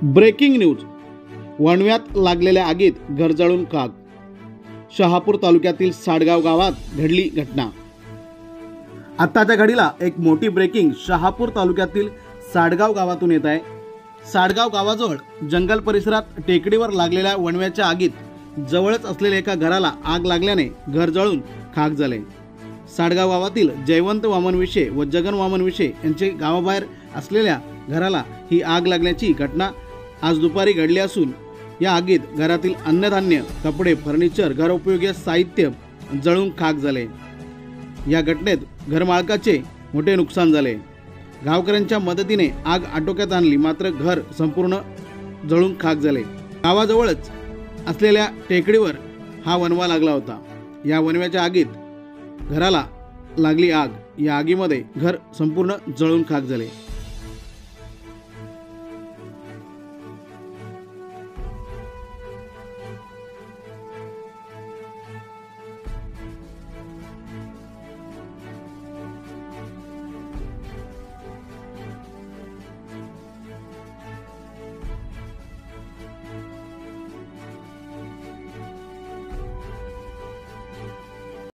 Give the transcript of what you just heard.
Breaking news. वणव्यात लागलेल्या आगीत घर जळून खाक. शहापूर तालुक्यातील साडगाव गावात घडली घटना. आत्ताच्या घडीला एक मोठी ब्रेकिंग शहापूर तालुक्यातील साडगाव गावातून येत आहे. साडगाव गावाजवळ जंगल परिसरात टेकडीवर लागलेल्या वणव्याच्या आगीत जवळच असलेल्या एका घराला आग लागल्याने घर जळून खाक झाले. साडगाव गावातील जयवंत वामनविषे व जगन वामनविषे यांचे गावाबाहेर असलेल्या घराला ही आग लागण्याची घटना आज दुपारी घडली असून या आगीत घरातील अन्नधान्य, कपडे, फर्निचर, घरोपयोगी साहित्य जळून खाक झाले. या घटनेत घरमालकाचे मोठे नुकसान झाले. गावकऱ्यांच्या मदतीने आग आटोक्यात आणली, मात्र घर संपूर्ण जळून खाक झाले. गावाजवळच असलेल्या टेकडीवर हा वणवा लागला होता. या वणव्याच्या आगीत घराला लागली आग. या आगीमध्ये घर संपूर्ण जळून खाक झाले.